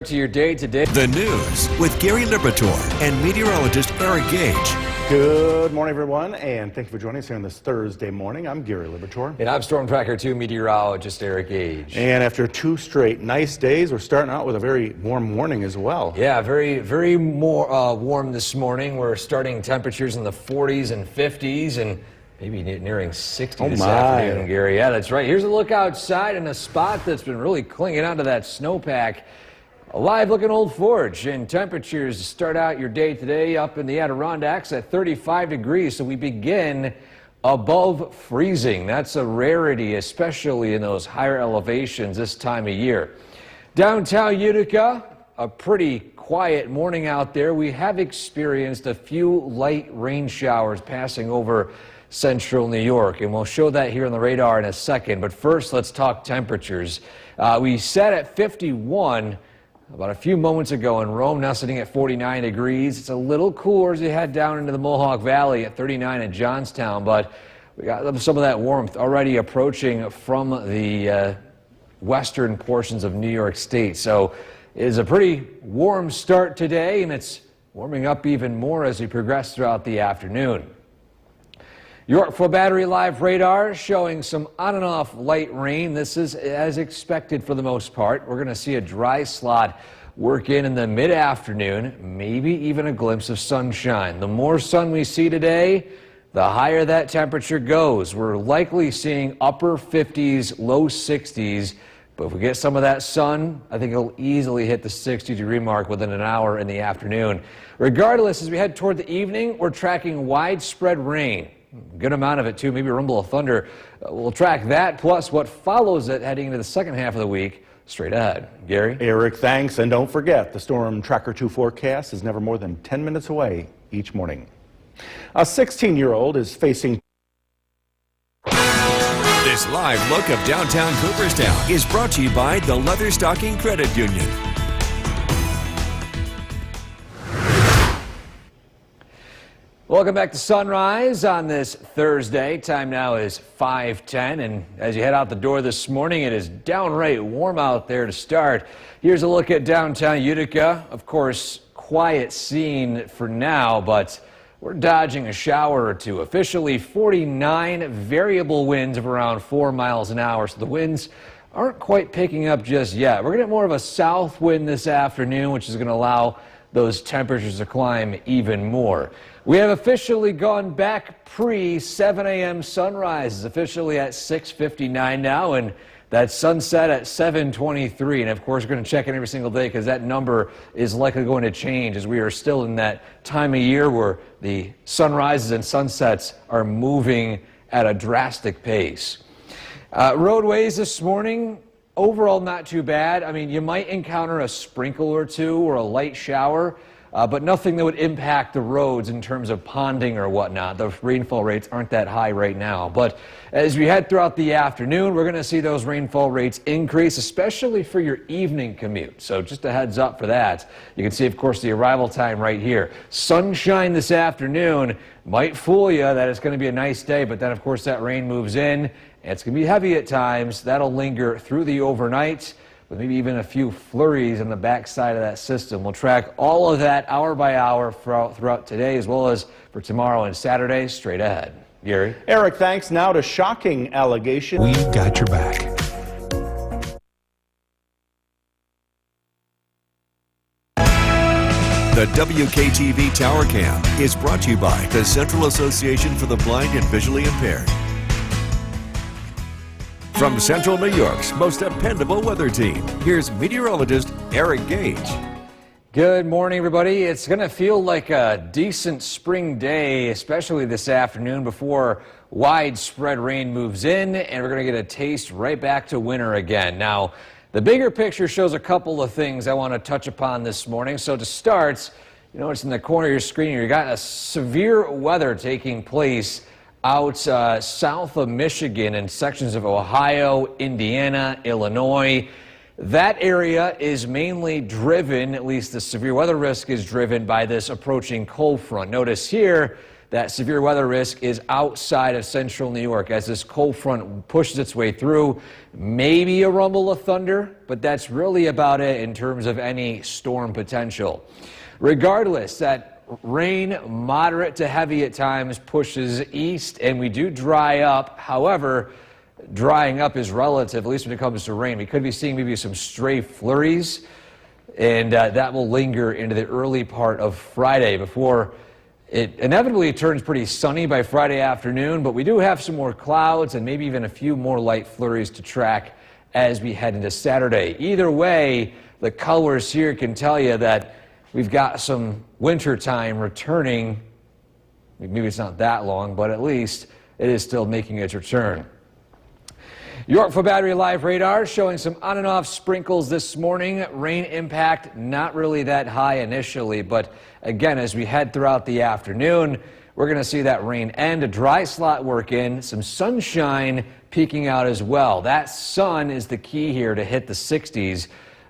To your day today. The news with Gary Liberatore and meteorologist Eric Gage. Good morning, everyone, and thank you for joining us here on this Thursday morning. I'm Gary Liberatore. And I'm Storm Tracker 2 meteorologist Eric Gage. And after two straight nice days, we're starting out with a very warm morning as well. Yeah, very more warm this morning. We're starting temperatures in the 40s and 50s and maybe nearing 60 this afternoon, Gary. Yeah, that's right. Here's a look outside in a spot that's been really clinging onto that snowpack. A live-looking Old Forge, and temperatures start out your day today up in the Adirondacks at 35 degrees, so we begin above freezing. That's a rarity, especially in those higher elevations this time of year. Downtown Utica, a pretty quiet morning out there. We have experienced a few light rain showers passing over central New York, and we'll show that here on the radar in a second. But first, let's talk temperatures. We set at 51 about a few moments ago in Rome, now sitting at 49 degrees. It's a little cooler as you head down into the Mohawk Valley at 39 in Johnstown, but we got some of that warmth already approaching from the western portions of New York State. So it is a pretty warm start today, and it's warming up even more as we progress throughout the afternoon. Yorkville Battery Live radar showing some on and off light rain. This is as expected for the most part. We're going to see a dry slot work in the mid-afternoon, maybe even a glimpse of sunshine. The more sun we see today, the higher that temperature goes. We're likely seeing upper 50s, low 60s. But if we get some of that sun, I think it'll easily hit the 60-degree mark within an hour in the afternoon. Regardless, as we head toward the evening, we're tracking widespread rain. Good amount of it, too, maybe a rumble of thunder. We'll track that, plus what follows it heading into the second half of the week, straight ahead. Gary? Eric, thanks. And don't forget, the Storm Tracker 2 forecast is never more than 10 minutes away each morning. A 16-year-old is facing... This live look of downtown Cooperstown is brought to you by the Leatherstocking Credit Union. Welcome back to Sunrise on this Thursday. Time now is 5:10, and as you head out the door this morning, it is downright warm out there to start. Here's a look at downtown Utica. Of course, quiet scene for now, but we're dodging a shower or two. Officially 49, variable winds of around 4 miles an hour, so the winds aren't quite picking up just yet. We're going to get more of a south wind this afternoon, which is going to allow those temperatures to climb even more. We have officially gone back pre-7 a.m. sunrise. It's officially at 6:59 now, and that sunset at 7:23. And of course, we're going to check in every single day because that number is likely going to change as we are still in that time of year where the sunrises and sunsets are moving at a drastic pace. Roadways this morning, overall not too bad. I mean, you might encounter a sprinkle or two or a light shower, but nothing that would impact the roads in terms of ponding or whatnot. The rainfall rates aren't that high right now. But as we head throughout the afternoon, we're going to see those rainfall rates increase, especially for your evening commute. So just a heads up for that. You can see, of course, the arrival time right here. Sunshine this afternoon might fool you that it's going to be a nice day, but then, of course, that rain moves in, and it's going to be heavy at times. That'll linger through the overnight, with maybe even a few flurries on the backside of that system. We'll track all of that hour by hour throughout today, as well as for tomorrow and Saturday, straight ahead. Gary? Eric, thanks. Now to shocking allegation. We've got your back. The WKTV Tower Cam is brought to you by the Central Association for the Blind and Visually Impaired. From Central New York's most dependable weather team, here's meteorologist Eric Gage. Good morning, everybody. It's going to feel like a decent spring day, especially this afternoon before widespread rain moves in, and we're going to get a taste right back to winter again. Now, the bigger picture shows a couple of things I want to touch upon this morning. So to start, you notice in the corner of your screen here, you got a severe weather taking place out south of Michigan and sections of Ohio, Indiana, Illinois. That area is mainly driven, at least the severe weather risk is driven by this approaching cold front. Notice here, that severe weather risk is outside of central New York as this cold front pushes its way through. Maybe a rumble of thunder, but that's really about it in terms of any storm potential. Regardless, that rain, moderate to heavy at times, pushes east, and we do dry up. However, drying up is relative, at least when it comes to rain. We could be seeing maybe some stray flurries, and that will linger into the early part of Friday before it inevitably turns pretty sunny by Friday afternoon. But we do have some more clouds and maybe even a few more light flurries to track as we head into Saturday. Either way, the colors here can tell you that we've got some winter time returning. Maybe it's not that long, but at least it is still making its return. Yorkville Battery Live radar showing some on and off sprinkles this morning. Rain impact not really that high initially, but again, as we head throughout the afternoon, we're going to see that rain end, a dry slot work in, some sunshine peeking out as well. That sun is the key here to hit the 60s,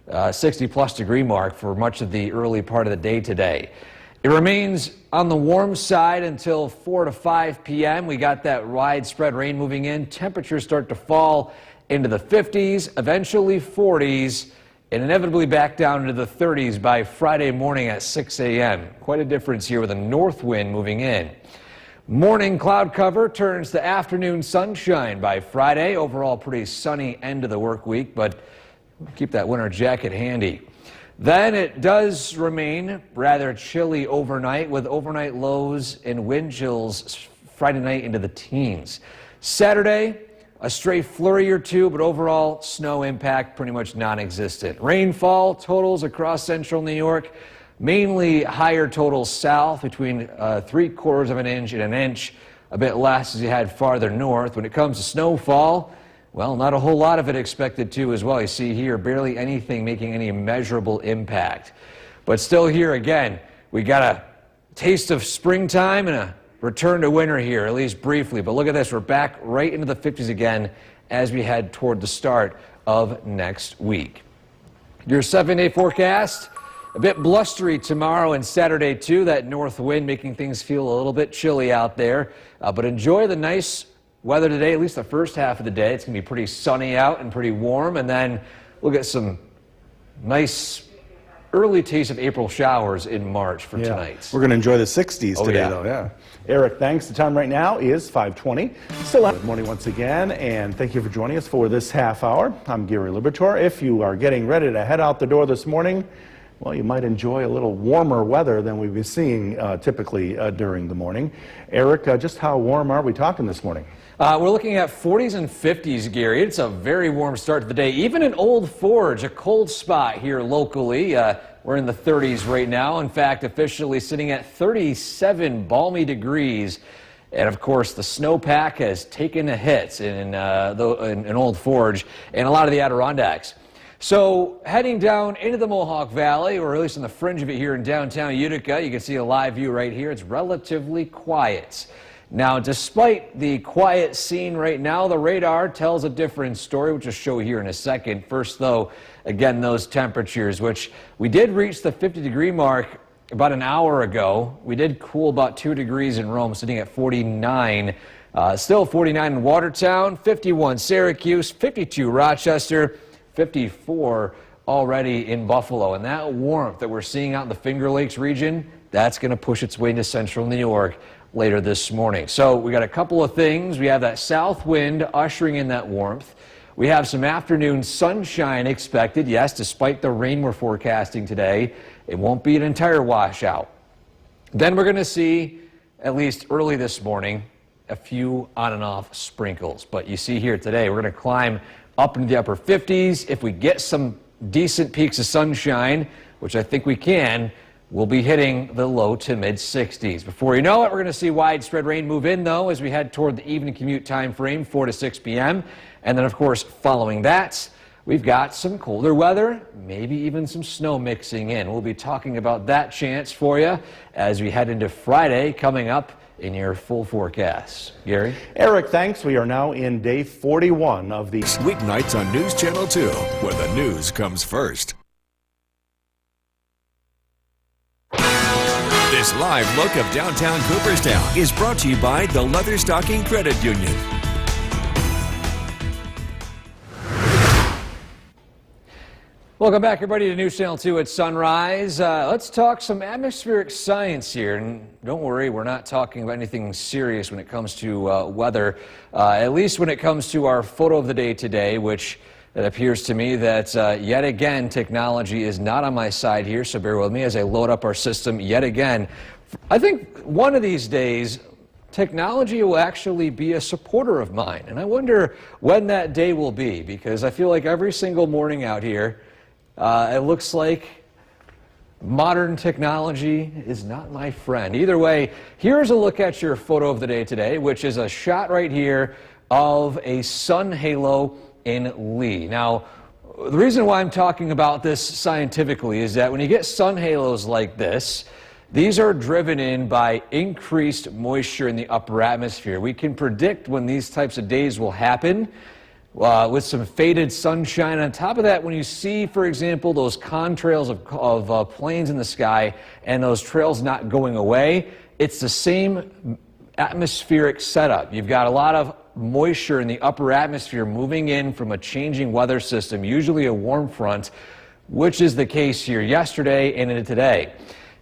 60-plus degree mark for much of the early part of the day today. It remains on the warm side until 4 to 5 p.m. We got that widespread rain moving in. Temperatures start to fall into the 50s, eventually 40s, and inevitably back down into the 30s by Friday morning at 6 a.m. Quite a difference here with a north wind moving in. Morning cloud cover turns to afternoon sunshine by Friday. Overall, pretty sunny end of the work week, but keep that winter jacket handy. Then it does remain rather chilly overnight with overnight lows and wind chills Friday night into the teens. Saturday, a stray flurry or two, but overall snow impact pretty much non-existent. Rainfall totals across central New York, mainly higher totals south between 3/4 of an inch and an inch, a bit less as you head farther north. When it comes to snowfall, well, not a whole lot of it expected to as well. You see here, barely anything making any measurable impact. But still here again, we got a taste of springtime and a return to winter here, at least briefly. But look at this, we're back right into the 50s again as we head toward the start of next week. Your 7-day forecast, a bit blustery tomorrow and Saturday too. That north wind making things feel a little bit chilly out there. But enjoy the nice weather today, at least the first half of the day. It's going to be pretty sunny out and pretty warm, and then we'll get some nice early taste of April showers in March for tonight. We're going to enjoy the 60s today, though. Yeah. Eric, thanks. The time right now is 5:20. Still good morning once again, and thank you for joining us for this half hour. I'm Gary Libertor. If you are getting ready to head out the door this morning, well, you might enjoy a little warmer weather than we've been seeing typically during the morning. Eric, just how warm are we talking this morning? We're looking at 40s and 50s, Gary. It's a very warm start to the day. Even in Old Forge, a cold spot here locally. We're in the 30s right now. In fact, officially sitting at 37 balmy degrees. And of course, the snowpack has taken a hit in Old Forge and a lot of the Adirondacks. So heading down into the Mohawk Valley, or at least on the fringe of it here in downtown Utica, you can see a live view right here. It's relatively quiet. Now, despite the quiet scene right now, the radar tells a different story, which I'll show here in a second. First, though, again, those temperatures, which we did reach the 50-degree mark about an hour ago. We did cool about 2 degrees in Rome, sitting at 49. Still 49 in Watertown, 51 Syracuse, 52 Rochester, 54 already in Buffalo. And that warmth that we're seeing out in the Finger Lakes region, that's going to push its way into central New York later this morning. So we got a couple of things. We have that south wind ushering in that warmth. We have some afternoon sunshine expected. Yes, despite the rain we're forecasting today, it won't be an entire washout. Then we're going to see, at least early this morning, a few on and off sprinkles. But you see here today, we're going to climb up into the upper 50s. If we get some decent peaks of sunshine, which I think we can, we'll be hitting the low to mid 60s. Before you know it, we're going to see widespread rain move in, though, as we head toward the evening commute time frame, 4 to 6 p.m. And then, of course, following that, we've got some colder weather, maybe even some snow mixing in. We'll be talking about that chance for you as we head into Friday coming up in your full forecast. Gary? Eric, thanks. We are now in day 41 of the Weeknights on News Channel 2, where the news comes first. This live look of downtown Cooperstown is brought to you by the Leatherstocking Credit Union. Welcome back, everybody, to News Channel 2 at Sunrise. Let's talk some atmospheric science here. And don't worry, we're not talking about anything serious when it comes to weather, at least when it comes to our photo of the day today, which it appears to me that yet again, technology is not on my side here, so bear with me as I load up our system yet again. I think one of these days, technology will actually be a supporter of mine. And I wonder when that day will be, because I feel like every single morning out here, it looks like modern technology is not my friend. Either way, here's a look at your photo of the day today, which is a shot right here of a sun halo in Lee. Now, the reason why I'm talking about this scientifically is that when you get sun halos like this, these are driven in by increased moisture in the upper atmosphere. We can predict when these types of days will happen. With some faded sunshine. On top of that, when you see, for example, those contrails of planes in the sky and those trails not going away, it's the same atmospheric setup. You've got a lot of moisture in the upper atmosphere moving in from a changing weather system, usually a warm front, which is the case here yesterday and into today.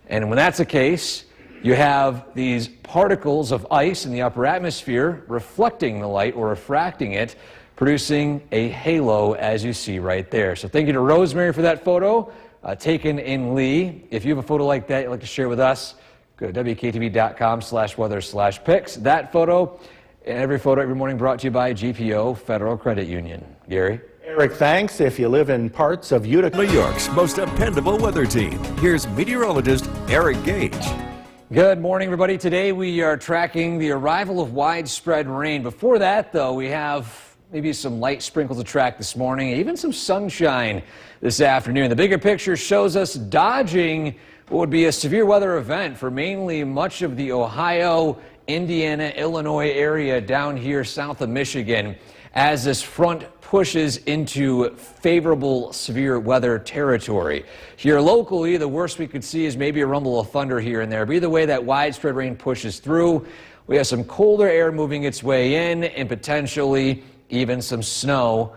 And when that's the case, you have these particles of ice in the upper atmosphere reflecting the light or refracting it, producing a halo, as you see right there. So thank you to Rosemary for that photo taken in Lee. If you have a photo like that you'd like to share with us, go to WKTV.com/weather/pics. That photo and every photo every morning brought to you by GPO Federal Credit Union. Gary? Eric, thanks. If you live in parts of Utica, New York's most dependable weather team. Here's meteorologist Eric Gage. Good morning, everybody. Today we are tracking the arrival of widespread rain. Before that, though, we have maybe some light sprinkles to track this morning, even some sunshine this afternoon. The bigger picture shows us dodging what would be a severe weather event for mainly much of the Ohio, Indiana, Illinois area down here south of Michigan as this front pushes into favorable severe weather territory. Here locally, the worst we could see is maybe a rumble of thunder here and there. But either way, that widespread rain pushes through. We have some colder air moving its way in and potentially even some snow,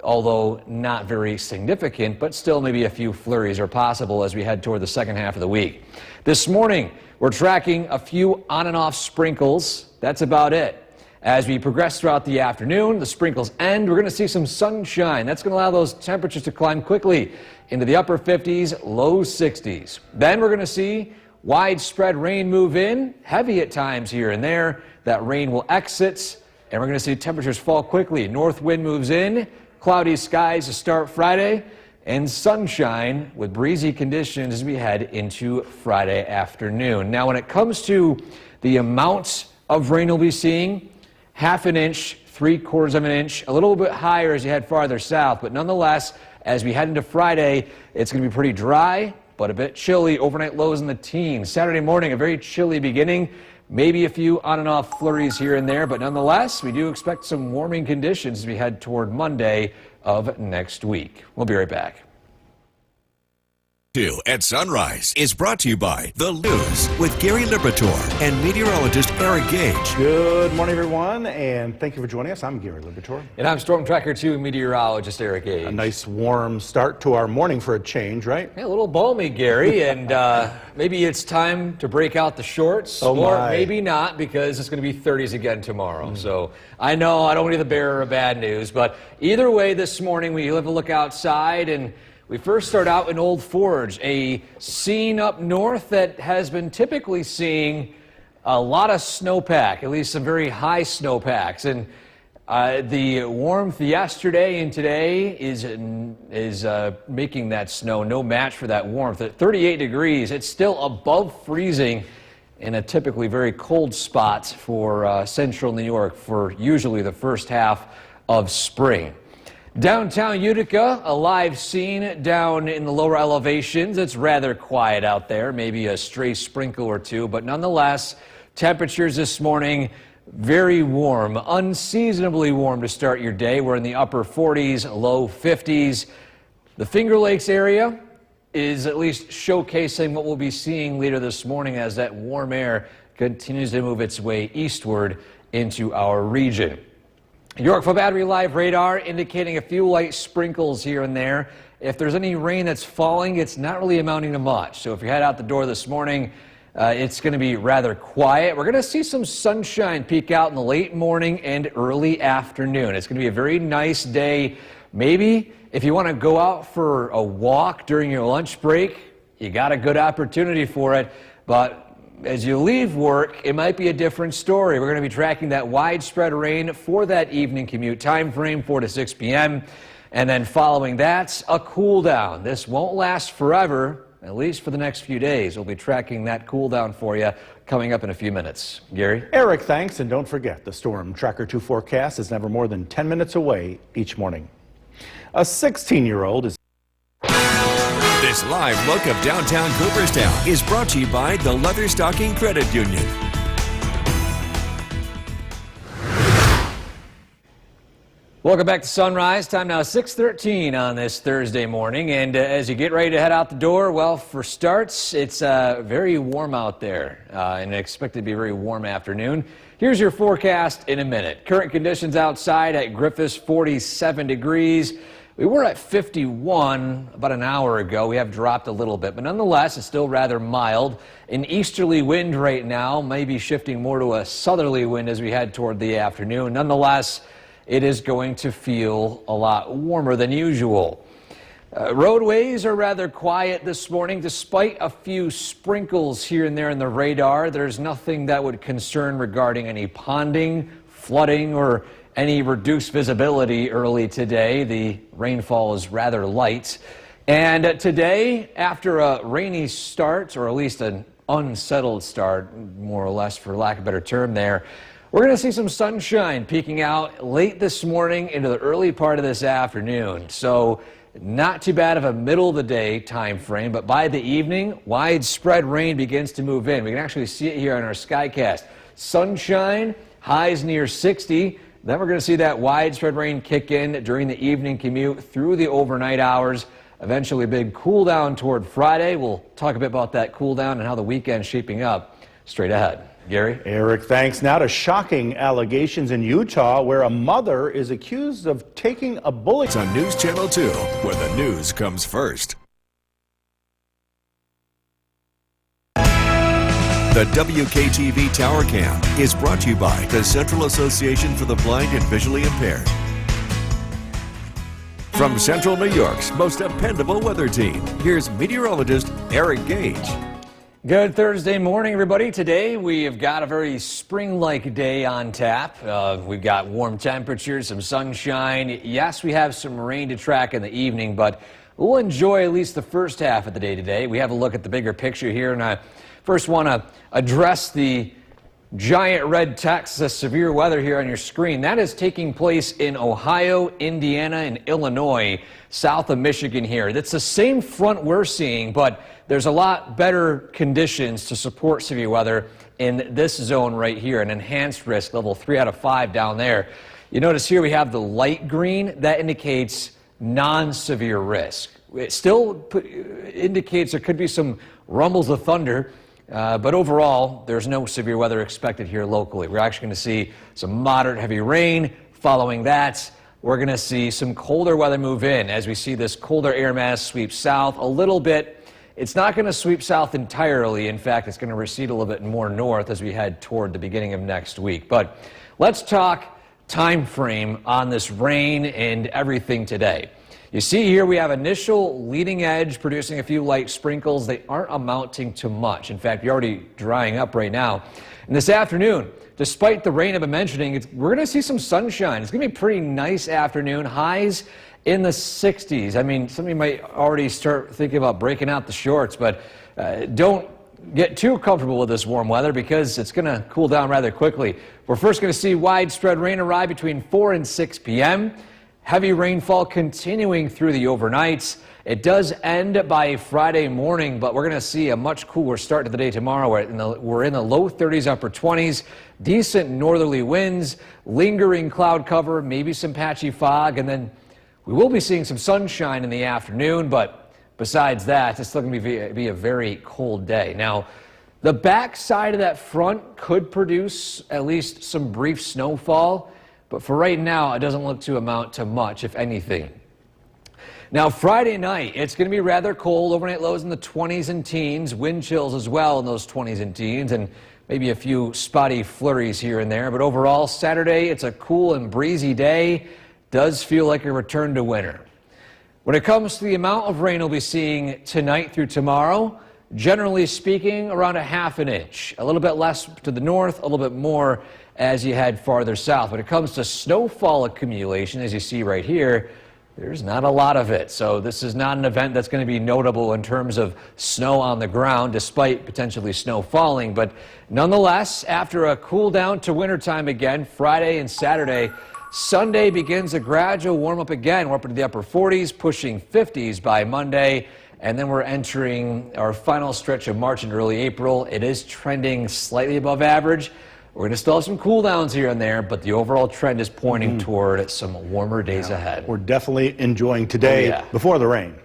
although not very significant, but still maybe a few flurries are possible as we head toward the second half of the week. This morning, we're tracking a few on and off sprinkles. That's about it. As we progress throughout the afternoon, the sprinkles end. We're going to see some sunshine. That's going to allow those temperatures to climb quickly into the upper 50s, low 60s. Then we're going to see widespread rain move in, heavy at times here and there. That rain will exit. And we're going to see temperatures fall quickly. North wind moves in, cloudy skies to start Friday, and sunshine with breezy conditions as we head into Friday afternoon. Now, when it comes to the amount of rain we'll be seeing, half an inch, 3/4 of an inch, a little bit higher as you head farther south, but nonetheless, as we head into Friday, it's going to be pretty dry, but a bit chilly. Overnight lows in the teens. Saturday morning, a very chilly beginning. Maybe a few on and off flurries here and there, but nonetheless, we do expect some warming conditions as we head toward Monday of next week. We'll be right back. At Sunrise is brought to you by The News with Gary Liberatore and meteorologist Eric Gage. Good morning, everyone, and thank you for joining us. I'm Gary Liberatore. And I'm Storm Tracker 2 meteorologist Eric Gage. A nice warm start to our morning for a change, right? Yeah, a little balmy, Gary, and maybe it's time to break out the shorts, or maybe not, because it's going to be 30s again tomorrow. So I know I don't want to be the bearer of bad news, but either way, this morning we have a look outside, and we first start out in Old Forge, a scene up north that has been typically seeing a lot of snowpack, at least some very high snowpacks. And the warmth yesterday and today is making that snow no match for that warmth. At 38 degrees, it's still above freezing in a typically very cold spot for central New York for usually the first half of spring. Downtown Utica, a live scene down in the lower elevations. It's rather quiet out there, maybe a stray sprinkle or two, but nonetheless, temperatures this morning very warm, unseasonably warm to start your day. We're in the upper 40s, low 50s. The Finger Lakes area is at least showcasing what we'll be seeing later this morning as that warm air continues to move its way eastward into our region. Yorkville Battery Live radar indicating a few light sprinkles here and there. If there's any rain that's falling, it's not really amounting to much. So if you head out the door this morning, it's going to be rather quiet. We're going to see some sunshine peek out in the late morning and early afternoon. It's going to be a very nice day. Maybe if you want to go out for a walk during your lunch break, you got a good opportunity for it. But as you leave work, it might be a different story. We're going to be tracking that widespread rain for that evening commute time frame, 4 to 6 p.m. And then following that, a cool down. This won't last forever, at least for the next few days. We'll be tracking that cool down for you coming up in a few minutes. Gary? Eric, thanks. And don't forget, the Storm Tracker 2 forecast is never more than 10 minutes away each morning. A 16-year-old is... This live look of downtown Cooperstown is brought to you by the Leatherstocking Credit Union. Welcome back to Sunrise. Time now 6:13 on this Thursday morning. And as you get ready to head out the door, well, for starts, it's very warm out there and expected to be a very warm afternoon. Here's your forecast in a minute. Current conditions outside at Griffiths, 47 degrees. We were at 51 about an hour ago. We have dropped a little bit, but nonetheless, it's still rather mild. An easterly wind right now, maybe shifting more to a southerly wind as we head toward the afternoon. Nonetheless, it is going to feel a lot warmer than usual. Roadways are rather quiet this morning, despite a few sprinkles here and there in the radar. There's nothing that would concern regarding any ponding, flooding, or any reduced visibility early today. The rainfall is rather light. And today, after a rainy start, or at least an unsettled start, more or less for lack of a better term there, we're going to see some sunshine peeking out late this morning into the early part of this afternoon. So not too bad of a middle of the day time frame, but by the evening, widespread rain begins to move in. We can actually see it here on our Skycast. Sunshine, highs near 60. Then we're going to see that widespread rain kick in during the evening commute through the overnight hours. Eventually a big cool down toward Friday. We'll talk a bit about that cool down and how the weekend's shaping up straight ahead. Gary? Eric, thanks. Now to shocking allegations in Utah where a mother is accused of taking a bullet. It's on News Channel 2, where the news comes first. The WKTV Tower Cam is brought to you by the Central Association for the Blind and Visually Impaired. From Central New York's most dependable weather team, here's meteorologist Eric Gage. Good Thursday morning, everybody. Today we have got a very spring-like day on tap. We've got warm temperatures, some sunshine. Yes, we have some rain to track in the evening, but we'll enjoy at least the first half of the day today. We have a look at the bigger picture here, and I first want to address the giant red text, the severe weather here on your screen. That is taking place in Ohio, Indiana, and Illinois, south of Michigan here. That's the same front we're seeing, but there's a lot better conditions to support severe weather in this zone right here, an enhanced risk, level 3 out of 5 down there. You notice here we have the light green. That indicates non-severe risk. It still indicates there could be some rumbles of thunder, but overall, there's no severe weather expected here locally. We're actually going to see some moderate heavy rain. Following that, we're going to see some colder weather move in as we see this colder air mass sweep south a little bit. It's not going to sweep south entirely. In fact, it's going to recede a little bit more north as we head toward the beginning of next week. But let's talk time frame on this rain and everything today. You see here we have initial leading edge producing a few light sprinkles. They aren't amounting to much. In fact, you're already drying up right now. And this afternoon, despite the rain I've been mentioning, we're going to see some sunshine. It's going to be a pretty nice afternoon. Highs in the 60s. I mean, some of you might already start thinking about breaking out the shorts, but don't get too comfortable with this warm weather because it's going to cool down rather quickly. We're first going to see widespread rain arrive between 4 and 6 p.m. Heavy rainfall continuing through the overnights. It does end by Friday morning, but we're going to see a much cooler start to the day tomorrow. We're in the low 30s, upper 20s, decent northerly winds, lingering cloud cover, maybe some patchy fog, and then we will be seeing some sunshine in the afternoon, but besides that, it's still going to be a very cold day. Now, the back side of that front could produce at least some brief snowfall, but for right now, it doesn't look to amount to much, if anything. Now, Friday night, it's going to be rather cold. Overnight lows in the 20s and teens. Wind chills as well in those 20s and teens, and maybe a few spotty flurries here and there. But overall, Saturday, it's a cool and breezy day. Does feel like a return to winter. When it comes to the amount of rain we'll be seeing tonight through tomorrow, generally speaking, around a ½ an inch. A little bit less to the north, a little bit more as you head farther south. When it comes to snowfall accumulation, as you see right here, there's not a lot of it. So this is not an event that's going to be notable in terms of snow on the ground, despite potentially snow falling. But nonetheless, after a cool down to wintertime again, Friday and Saturday, Sunday begins a gradual warm up again. We're up into the upper 40s, pushing 50s by Monday. And then we're entering our final stretch of March and early April. It is trending slightly above average. We're going to still have some cool downs here and there, but the overall trend is pointing toward some warmer days ahead. We're definitely enjoying today before the rain.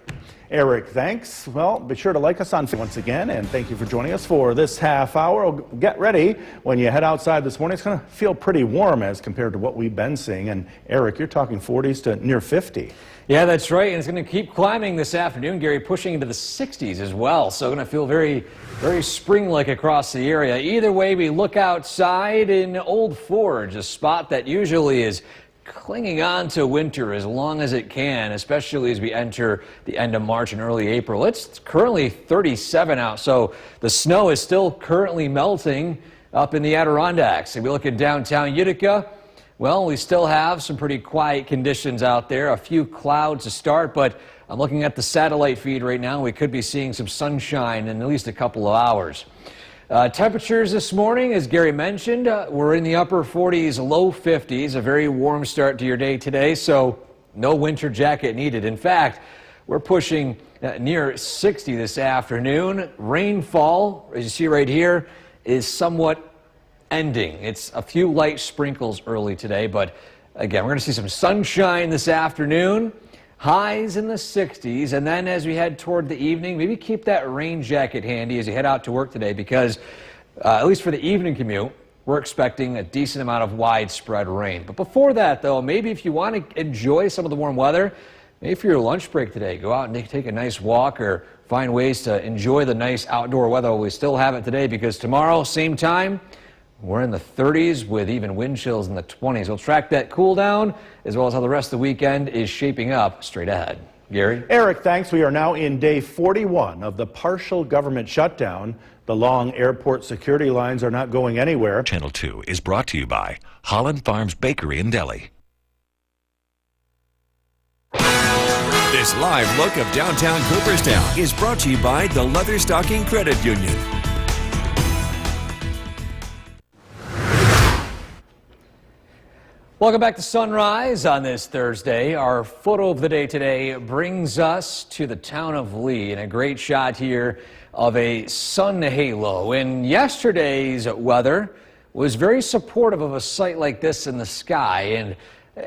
Eric, thanks. Well, be sure to like us on once again, and thank you for joining us for this ½ hour. Get ready when you head outside this morning. It's going to feel pretty warm as compared to what we've been seeing. And Eric, you're talking 40s to near 50. Yeah, that's right, and it's going to keep climbing this afternoon, Gary, pushing into the 60s as well. So going to feel very, very spring-like across the area. Either way, we look outside in Old Forge, a spot that usually is clinging on to winter as long as it can, especially as we enter the end of March and early April. It's currently 37 out, so the snow is still currently melting up in the Adirondacks. If we look at downtown Utica, well, we still have some pretty quiet conditions out there. A few clouds to start, but I'm looking at the satellite feed right now. We could be seeing some sunshine in at least a couple of hours. Temperatures this morning, as Gary mentioned, we're in the upper 40s, low 50s. A very warm start to your day today, so no winter jacket needed. In fact, we're pushing near 60 this afternoon. Rainfall, as you see right here, is somewhat ending. It's a few light sprinkles early today, but again, we're going to see some sunshine this afternoon. Highs in the 60s, and then as we head toward the evening, maybe keep that rain jacket handy as you head out to work today, because at least for the evening commute, we're expecting a decent amount of widespread rain. But before that, though, maybe if you want to enjoy some of the warm weather, maybe for your lunch break today, go out and take a nice walk or find ways to enjoy the nice outdoor weather. We still have it today, because tomorrow, same time, we're in the 30s with even wind chills in the 20s. We'll track that cool down as well as how the rest of the weekend is shaping up straight ahead. Gary? Eric, thanks. We are now in day 41 of the partial government shutdown. The long airport security lines are not going anywhere. Channel 2 is brought to you by Holland Farms Bakery in Delhi. This live look of downtown Cooperstown is brought to you by the Leatherstocking Credit Union. Welcome back to Sunrise on this Thursday. Our photo of the day today brings us to the town of Lee, and a great shot here of a sun halo. And yesterday's weather was very supportive of a sight like this in the sky. And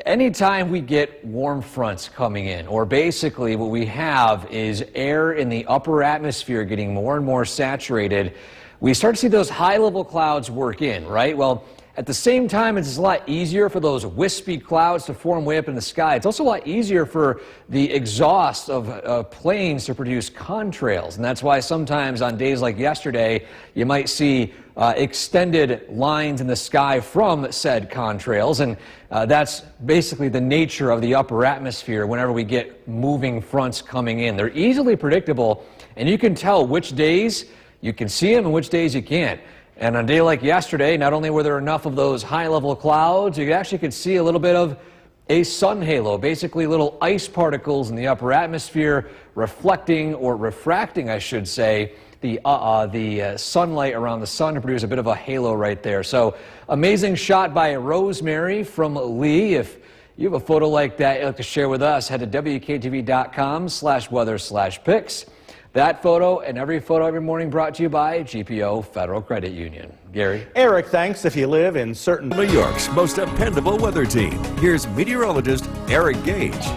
anytime we get warm fronts coming in, or basically what we have is air in the upper atmosphere getting more and more saturated, we start to see those high-level clouds work in, right? Well, at the same time, it's a lot easier for those wispy clouds to form way up in the sky. It's also a lot easier for the exhaust of planes to produce contrails. And that's why sometimes on days like yesterday, you might see extended lines in the sky from said contrails. And that's basically the nature of the upper atmosphere whenever we get moving fronts coming in. They're easily predictable, and you can tell which days you can see them and which days you can't. And on a day like yesterday, not only were there enough of those high-level clouds, you actually could see a little bit of a sun halo, basically little ice particles in the upper atmosphere reflecting, or refracting, I should say, the sunlight around the sun to produce a bit of a halo right there. So amazing shot by Rosemary from Lee. If you have a photo like that you'd like to share with us, head to WKTV.com/weather/pics. That photo and every photo every morning brought to you by GPO Federal Credit Union. Gary? Eric, thanks. If you live in certain... New York's most dependable weather team. Here's meteorologist Eric Gage.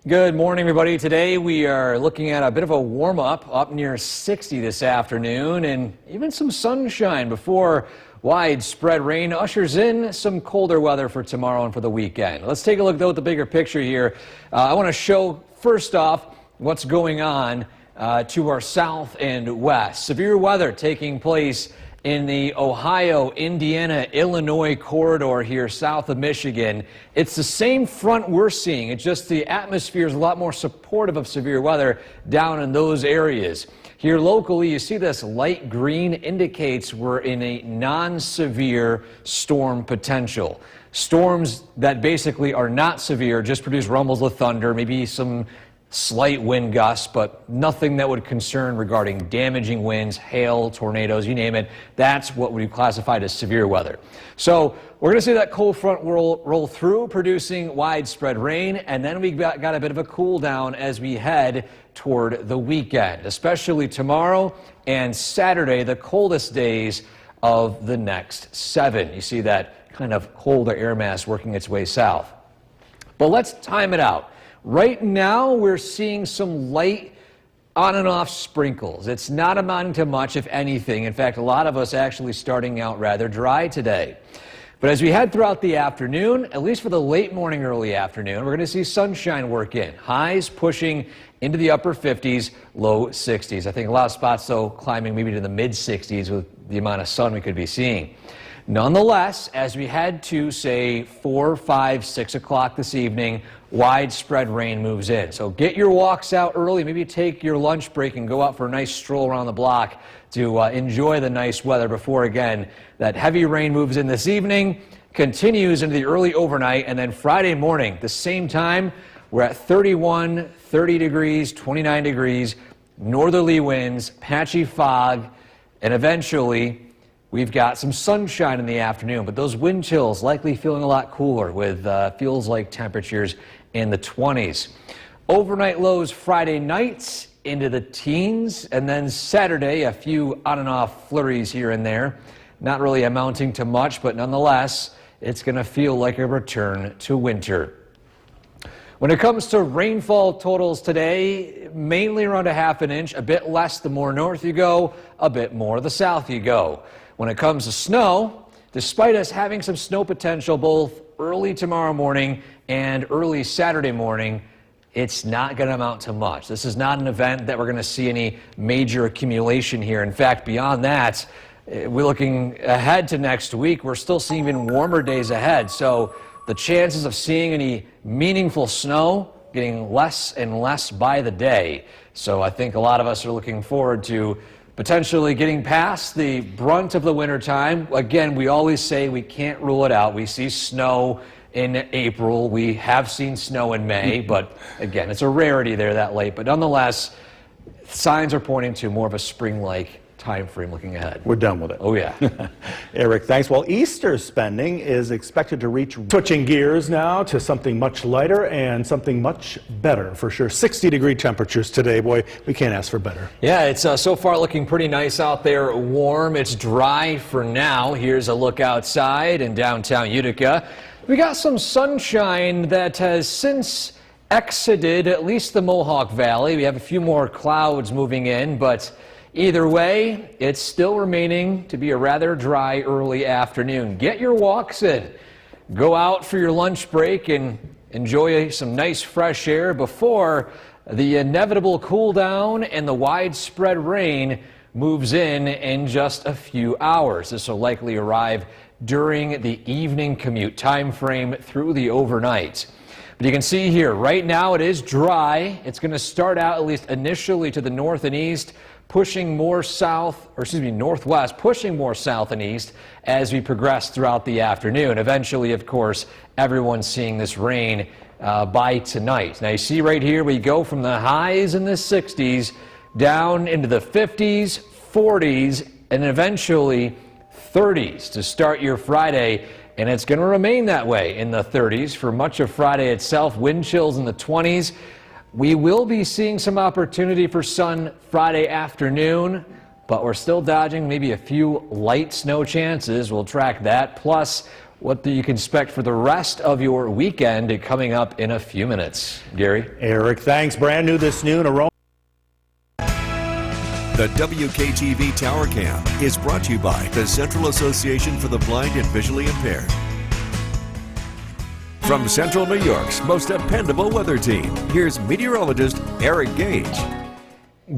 Good morning, everybody. Today we are looking at a bit of a warm-up up near 60 this afternoon and even some sunshine before widespread rain ushers in some colder weather for tomorrow and for the weekend. Let's take a look, though, at the bigger picture here. I want to show, first off, what's going on to our south and west. Severe weather taking place in the Ohio, Indiana, Illinois corridor here south of Michigan. It's the same front we're seeing. It's just the atmosphere is a lot more supportive of severe weather down in those areas. Here locally, you see this light green indicates we're in a non-severe storm potential. Storms that basically are not severe, just produce rumbles of thunder, maybe some slight wind gusts, but nothing that would concern regarding damaging winds, hail, tornadoes, you name it. That's what we classified as severe weather. So we're going to see that cold front roll through, producing widespread rain, and then we got a bit of a cool down as we head toward the weekend, especially tomorrow and Saturday, the coldest days of the next 7. You see that kind of colder air mass working its way south. But let's time it out. Right now, we're seeing some light on and off sprinkles. It's not amounting to much, if anything. In fact, a lot of us actually starting out rather dry today. But as we head throughout the afternoon, at least for the late morning, early afternoon, we're going to see sunshine work in. Highs pushing into the upper 50s, low 60s. I think a lot of spots, though, climbing maybe to the mid 60s with the amount of sun we could be seeing. Nonetheless, as we head to, say, 4, 5, 6 o'clock this evening, widespread rain moves in. So get your walks out early. Maybe take your lunch break and go out for a nice stroll around the block to enjoy the nice weather before, again, that heavy rain moves in this evening, continues into the early overnight, and then Friday morning, the same time, we're at 31, 30 degrees, 29 degrees, northerly winds, patchy fog, and eventually we've got some sunshine in the afternoon, but those wind chills likely feeling a lot cooler with feels like temperatures in the 20s. Overnight lows Friday nights into the teens, and then Saturday, a few on and off flurries here and there. Not really amounting to much, but nonetheless, it's going to feel like a return to winter. When it comes to rainfall totals today, mainly around a ½ an inch, a bit less the more north you go, a bit more the south you go. When it comes to snow, despite us having some snow potential both early tomorrow morning and early Saturday morning, it's not going to amount to much. This is not an event that we're going to see any major accumulation here. In fact, beyond that, we're looking ahead to next week. We're still seeing even warmer days ahead. So the chances of seeing any meaningful snow getting less and less by the day. So I think a lot of us are looking forward to potentially getting past the brunt of the wintertime. Again, we always say we can't rule it out. We see snow in April. We have seen snow in May, but again, it's a rarity there that late. But nonetheless, signs are pointing to more of a spring-like time frame looking ahead. We're done with it. Oh, yeah. Eric, thanks. Well, Easter spending is expected to reach, switching gears now to something much lighter and something much better for sure. 60-degree temperatures today. Boy, we can't ask for better. Yeah, it's so far looking pretty nice out there. Warm. It's dry for now. Here's a look outside in downtown Utica. We got some sunshine that has since exited at least the Mohawk Valley. We have a few more clouds moving in, but either way, it's still remaining to be a rather dry early afternoon. Get your walks in. Go out for your lunch break and enjoy some nice fresh air before the inevitable cool down and the widespread rain moves in just a few hours. This will likely arrive during the evening commute time frame through the overnight. But you can see here, right now it is dry. It's going to start out, at least initially, to the north and east, pushing more south, or excuse me, northwest, pushing more south and east as we progress throughout the afternoon. Eventually, of course, everyone's seeing this rain by tonight. Now you see right here, we go from the highs in the 60s down into the 50s, 40s, and eventually 30s to start your Friday. And it's going to remain that way in the 30s for much of Friday itself. Wind chills in the 20s. We will be seeing some opportunity for sun Friday afternoon, but we're still dodging maybe a few light snow chances. We'll track that. Plus, what you can expect for the rest of your weekend coming up in a few minutes. Gary? Eric, thanks. Brand new this noon. The WKTV Tower Cam is brought to you by the Central Association for the Blind and Visually Impaired. From Central New York's most dependable weather team, here's meteorologist Eric Gage.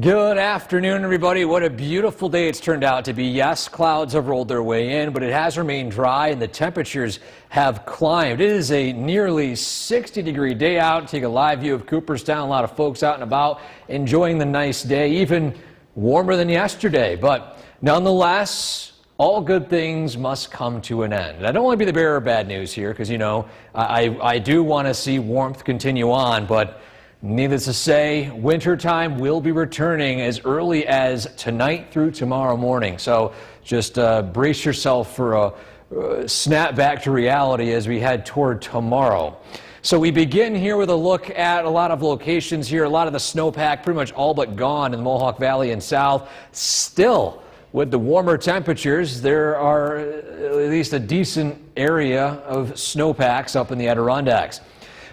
Good afternoon, everybody. What a beautiful day it's turned out to be. Yes, clouds have rolled their way in, but it has remained dry and the temperatures have climbed. It is a nearly 60-degree day out. Take a live view of Cooperstown. A lot of folks out and about enjoying the nice day, even warmer than yesterday. But nonetheless, all good things must come to an end. I don't want to be the bearer of bad news here because, you know, I do want to see warmth continue on, but needless to say, wintertime will be returning as early as tonight through tomorrow morning. So just brace yourself for a snap back to reality as we head toward tomorrow. So we begin here with a look at a lot of locations here. A lot of the snowpack pretty much all but gone in the Mohawk Valley and south. Still, with the warmer temperatures, there are at least a decent area of snowpacks up in the Adirondacks.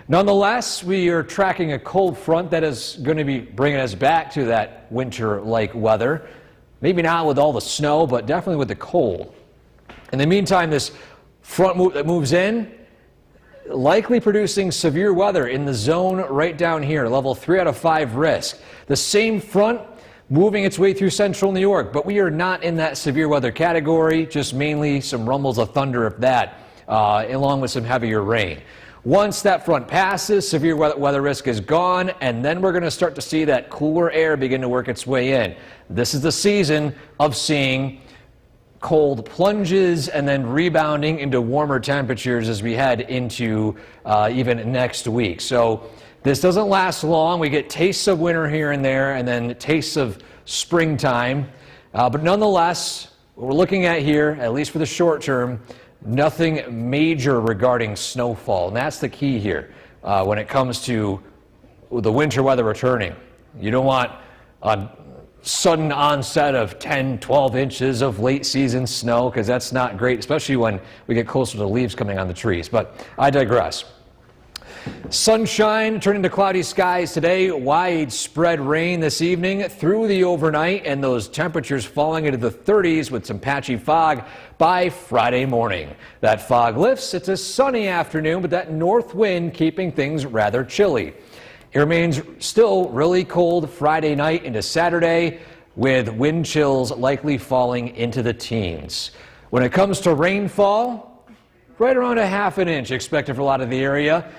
Nonetheless, we are tracking a cold front that is going to be bringing us back to that winter-like weather. Maybe not with all the snow, but definitely with the cold. In the meantime, this front that moves in, likely producing severe weather in the zone right down here, level 3 out of 5 risk. The same front moving its way through central New York, but we are not in that severe weather category, just mainly some rumbles of thunder, if that, along with some heavier rain. Once that front passes, severe weather risk is gone, and then we're going to start to see that cooler air begin to work its way in. This is the season of seeing cold plunges and then rebounding into warmer temperatures as we head into even next week. So this doesn't last long. We get tastes of winter here and there and then tastes of springtime. But nonetheless, what we're looking at here, at least for the short term, nothing major regarding snowfall. And that's the key here when it comes to the winter weather returning. You don't want a sudden onset of 10, 12 inches of late season snow, because that's not great, especially when we get closer to the leaves coming on the trees. But I digress. Sunshine turning to cloudy skies today, widespread rain this evening through the overnight, and those temperatures falling into the 30s with some patchy fog by Friday morning. That fog lifts. It's a sunny afternoon, but that north wind keeping things rather chilly. It remains still really cold Friday night into Saturday, with wind chills likely falling into the teens. When it comes to rainfall, right around a ½ an inch expected for a lot of the area.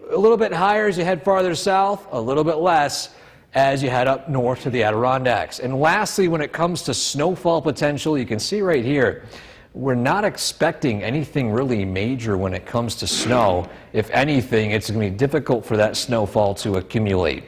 A little bit higher as you head farther south, a little bit less as you head up north to the Adirondacks. And lastly, when it comes to snowfall potential, you can see right here, we're not expecting anything really major when it comes to snow. If anything, it's going to be difficult for that snowfall to accumulate.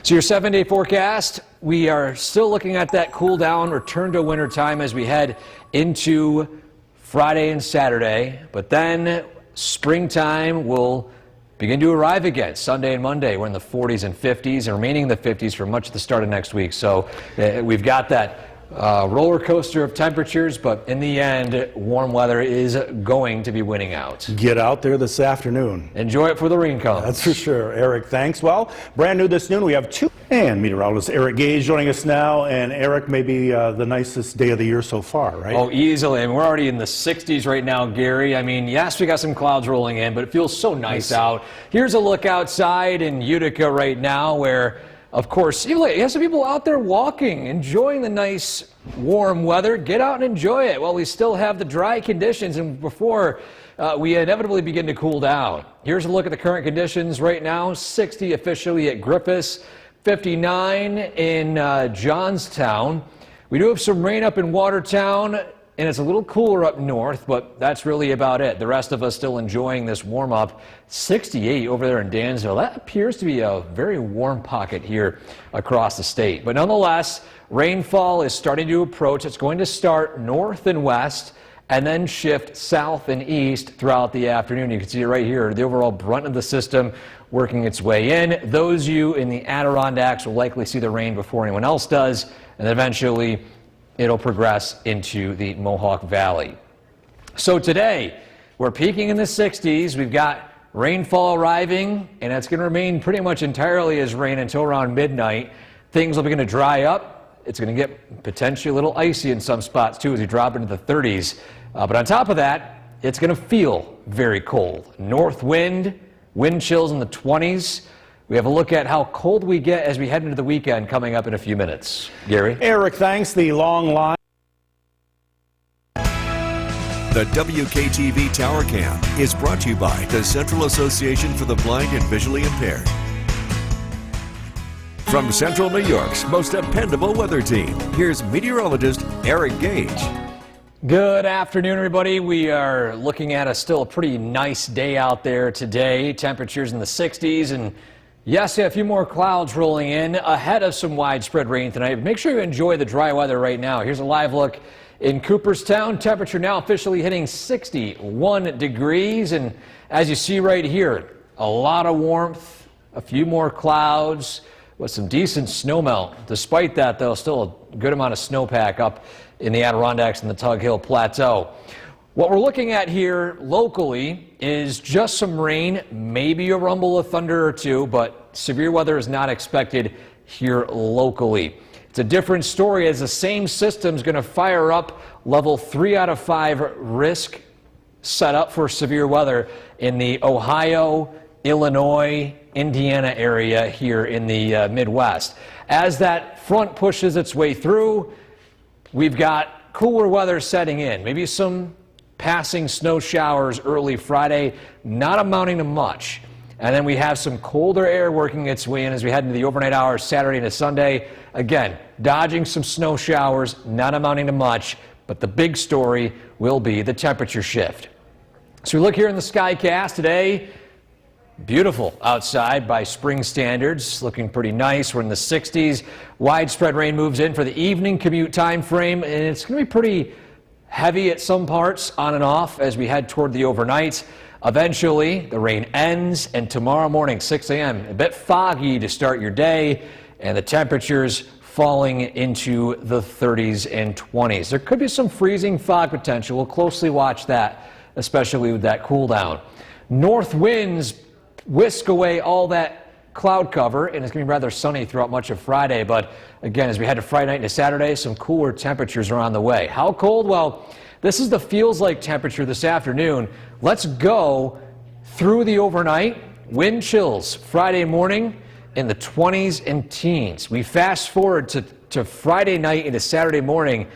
So your 7-day forecast, we are still looking at that cool down, return to winter time as we head into Friday and Saturday. But then springtime will begin to arrive again. Sunday and Monday, we're in the 40s and 50s, and remaining in the 50s for much of the start of next week. So we've got that roller coaster of temperatures, but in the end, warm weather is going to be winning out. Get out there this afternoon. Enjoy it for the rain comes. That's for sure. Eric, thanks. Well, brand new this noon, we have two. And meteorologist Eric Gage joining us now. And Eric, maybe the nicest day of the year so far, right? Oh, easily. I mean, we're already in the 60s right now, Gary. I mean, yes, we got some clouds rolling in, but it feels so nice out. Here's a look outside in Utica right now where, of course, you have some people out there walking, enjoying the nice warm weather. Get out and enjoy it while we still have the dry conditions and before we inevitably begin to cool down. Here's a look at the current conditions right now. 60 officially at Griffiths, 59 in Johnstown. We do have some rain up in Watertown, and it's a little cooler up north, but that's really about it. The rest of us still enjoying this warm-up. 68 over there in Dansville. That appears to be a very warm pocket here across the state. But nonetheless, rainfall is starting to approach. It's going to start north and west and then shift south and east throughout the afternoon. You can see it right here, the overall brunt of the system working its way in. Those of you in the Adirondacks will likely see the rain before anyone else does, and then eventually it'll progress into the Mohawk Valley. So today, we're peaking in the 60s. We've got rainfall arriving, and it's going to remain pretty much entirely as rain until around midnight. Things will begin to dry up. It's going to get potentially a little icy in some spots, too, as we drop into the 30s. But on top of that, it's going to feel very cold. North wind, wind chills in the 20s. We have a look at how cold we get as we head into the weekend coming up in a few minutes. Gary? Eric, thanks. The long line. The WKTV Tower Cam is brought to you by the Central Association for the Blind and Visually Impaired. From Central New York's most dependable weather team, here's meteorologist Eric Gage. Good afternoon, everybody. We are looking at still a pretty nice day out there today. Temperatures in the 60s, and yes, a few more clouds rolling in ahead of some widespread rain tonight. Make sure you enjoy the dry weather right now. Here's a live look in Cooperstown. Temperature now officially hitting 61 degrees, and as you see right here, a lot of warmth, a few more clouds with some decent snowmelt. Despite that, though, still a good amount of snowpack up in the Adirondacks and the Tug Hill Plateau. What we're looking at here locally is just some rain, maybe a rumble of thunder or two, but severe weather is not expected here locally. It's a different story as the same system is going to fire up level 3 out of 5 risk set up for severe weather in the Ohio, Illinois, Indiana area here in the Midwest. As that front pushes its way through, we've got cooler weather setting in. Maybe some passing snow showers early Friday, not amounting to much. And then we have some colder air working its way in as we head into the overnight hours Saturday into Sunday. Again, dodging some snow showers, not amounting to much, but the big story will be the temperature shift. So we look here in the Skycast today. Beautiful outside by spring standards, looking pretty nice. We're in the 60s. Widespread rain moves in for the evening commute time frame, and it's going to be pretty heavy at some parts, on and off, as we head toward the overnight. Eventually, the rain ends, and tomorrow morning, 6 a.m., a bit foggy to start your day, and the temperatures falling into the 30s and 20s. There could be some freezing fog potential. We'll closely watch that, especially with that cool down. North winds whisk away all that cloud cover, and it's going to be rather sunny throughout much of Friday. But again, as we head to Friday night into Saturday, some cooler temperatures are on the way. How cold? Well, this is the feels like temperature this afternoon. Let's go through the overnight. Wind chills Friday morning in the 20s and teens. We fast forward to Friday night into Saturday morning.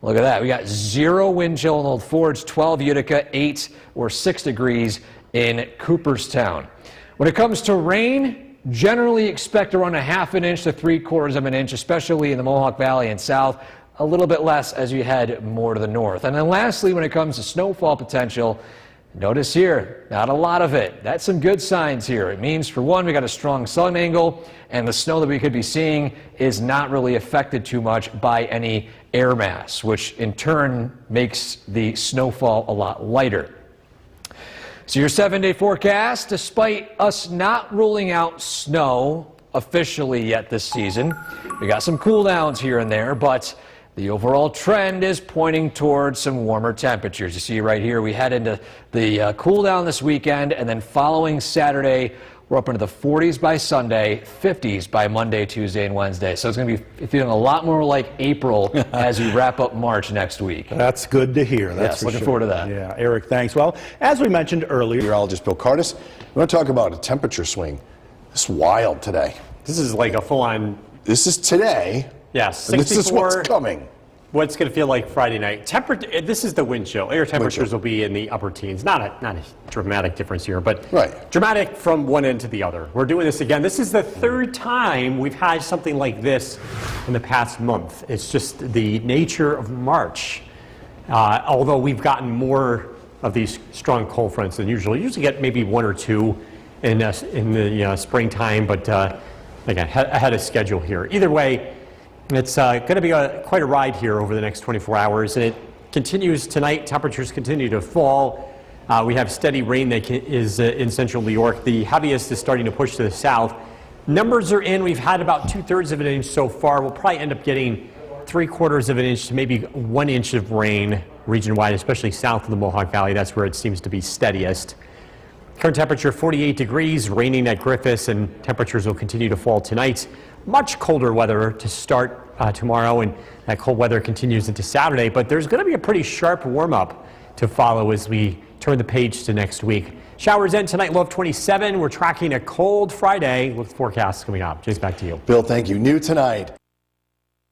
Look at that. We got 0 wind chill in Old Forge, 12 Utica, 8 or 6 degrees in Cooperstown. When it comes to rain, generally expect around 1/2 inch to 3/4 of an inch, especially in the Mohawk Valley and south. A little bit less as you head more to the north. And then lastly, when it comes to snowfall potential, notice here, not a lot of it. That's some good signs here. It means, for one, we got a strong sun angle, and the snow that we could be seeing is not really affected too much by any air mass, which in turn makes the snowfall a lot lighter. So your 7-day forecast, despite us not ruling out snow officially yet this season, we got some cool downs here and there, but the overall trend is pointing towards some warmer temperatures. You see right here, we head into the cool down this weekend, and then following Saturday, we're up into the 40s by Sunday, 50s by Monday, Tuesday, and Wednesday. So it's going to be feeling a lot more like April as we wrap up March next week. That's good to hear. That's yes, looking forward to that. Yeah, Eric, thanks. Well, as we mentioned earlier, meteorologist Bill Cardis, we want to talk about a temperature swing. It's wild today. This is like a full-on. This is today. Yeah, 64. This is what's coming. What's going to feel like Friday night. This is the wind chill. Air temperatures will be in the upper teens. Not a dramatic difference here, but dramatic from one end to the other. We're doing this again. This is the 3rd time we've had something like this in the past month. It's just the nature of March. Although we've gotten more of these strong cold fronts than usual. You usually get maybe 1 or 2 in the springtime, but again, ahead of schedule here. Either way, it's going to be quite a ride here over the next 24 hours, and it continues tonight. Temperatures continue to fall. We have steady rain that is in central New York. The heaviest is starting to push to the south. Numbers are in. We've had about 2/3 of an inch so far. We'll probably end up getting 3/4 of an inch to maybe 1 inch of rain region-wide, especially south of the Mohawk Valley. That's where it seems to be steadiest. Current temperature 48 degrees, raining at Griffiths, and temperatures will continue to fall tonight. Much colder weather to start tomorrow, and that cold weather continues into Saturday, but there's going to be a pretty sharp warm-up to follow as we turn the page to next week. Showers end tonight, low of 27. We're tracking a cold Friday. Look at the forecast coming up. Jason, back to you. Bill, thank you. New tonight.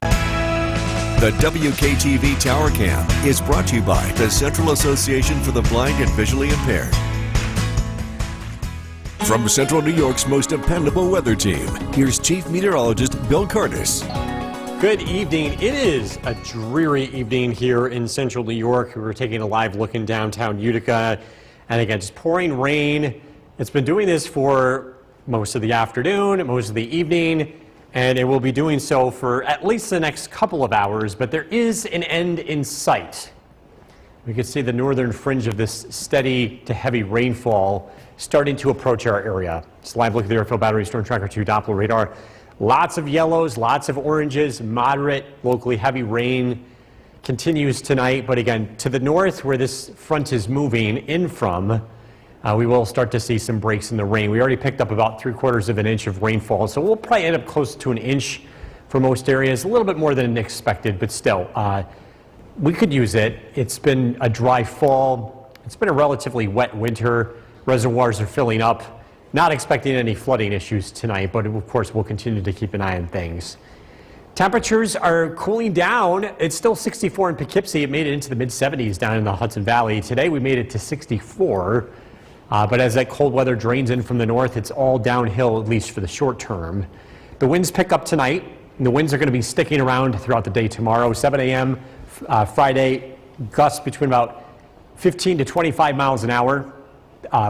The WKTV Tower Cam is brought to you by the Central Association for the Blind and Visually Impaired. From Central New York's most dependable weather team, here's Chief Meteorologist Bill Curtis. Good evening. It is a dreary evening here in Central New York. We're taking a live look in downtown Utica. And again, just pouring rain. It's been doing this for most of the afternoon, most of the evening, and it will be doing so for at least the next couple of hours, but there is an end in sight. We can see the northern fringe of this steady to heavy rainfall starting to approach our area. It's a live look at the Airfield Battery Storm Tracker 2 Doppler radar. Lots of yellows, lots of oranges, moderate, locally heavy rain continues tonight. But again, to the north where this front is moving in from, we will start to see some breaks in the rain. We already picked up about 3/4 of an inch of rainfall, so we'll probably end up close to an inch for most areas, a little bit more than expected, but still, we could use it. It's been a dry fall. It's been a relatively wet winter. Reservoirs are filling up. Not expecting any flooding issues tonight, but of course we'll continue to keep an eye on things. Temperatures are cooling down. It's still 64 in Poughkeepsie. It made it into the mid-70s down in the Hudson Valley. Today we made it to 64, but as that cold weather drains in from the north, it's all downhill, at least for the short term. The winds pick up tonight, and the winds are going to be sticking around throughout the day tomorrow. 7 a.m. Friday, gusts between about 15 to 25 miles an hour.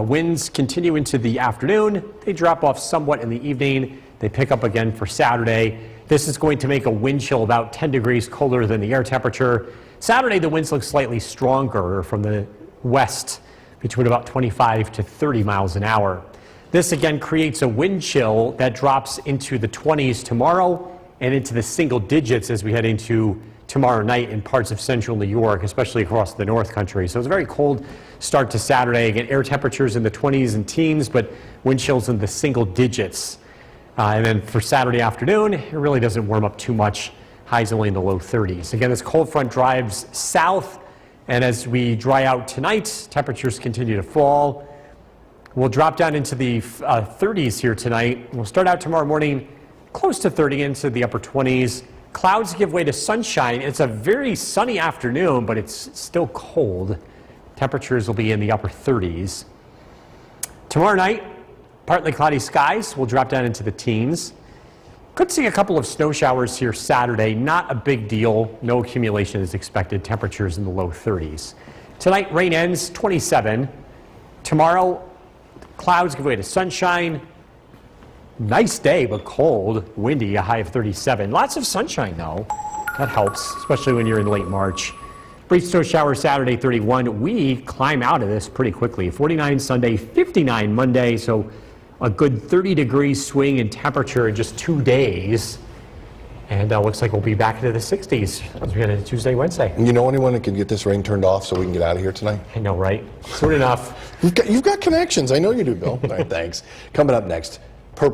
Winds continue into the afternoon. They drop off somewhat in the evening. They pick up again for Saturday. This is going to make a wind chill about 10 degrees colder than the air temperature. Saturday, the winds look slightly stronger from the west, between about 25 to 30 miles an hour. This again creates a wind chill that drops into the 20s tomorrow and into the single digits as we head into tomorrow night in parts of central New York, especially across the North Country. So it's a very cold start to Saturday. Again, air temperatures in the 20s and teens, but wind chills in the single digits. And then for Saturday afternoon, it really doesn't warm up too much. Highs only in the low 30s. Again, this cold front drives south, and as we dry out tonight, temperatures continue to fall. We'll drop down into the 30s here tonight. We'll start out tomorrow morning close to 30 into the upper 20s. Clouds give way to sunshine. It's a very sunny afternoon, but it's still cold. Temperatures will be in the upper 30s. Tomorrow night, partly cloudy skies. We'll drop down into the teens. Could see a couple of snow showers here Saturday. Not a big deal. No accumulation is expected. Temperatures in the low 30s. Tonight, rain ends 27. Tomorrow, clouds give way to sunshine. Nice day, but cold, windy, a high of 37. Lots of sunshine, though. That helps, especially when you're in late March. Brief snow shower Saturday, 31. We climb out of this pretty quickly. 49 Sunday, 59 Monday, so a good 30-degree swing in temperature in just 2 days. And looks like we'll be back into the 60s as we get into Tuesday, Wednesday. You know anyone that can get this rain turned off so we can get out of here tonight? I know, right? Soon enough. You've got connections. I know you do, Bill. All right, thanks. Coming up next,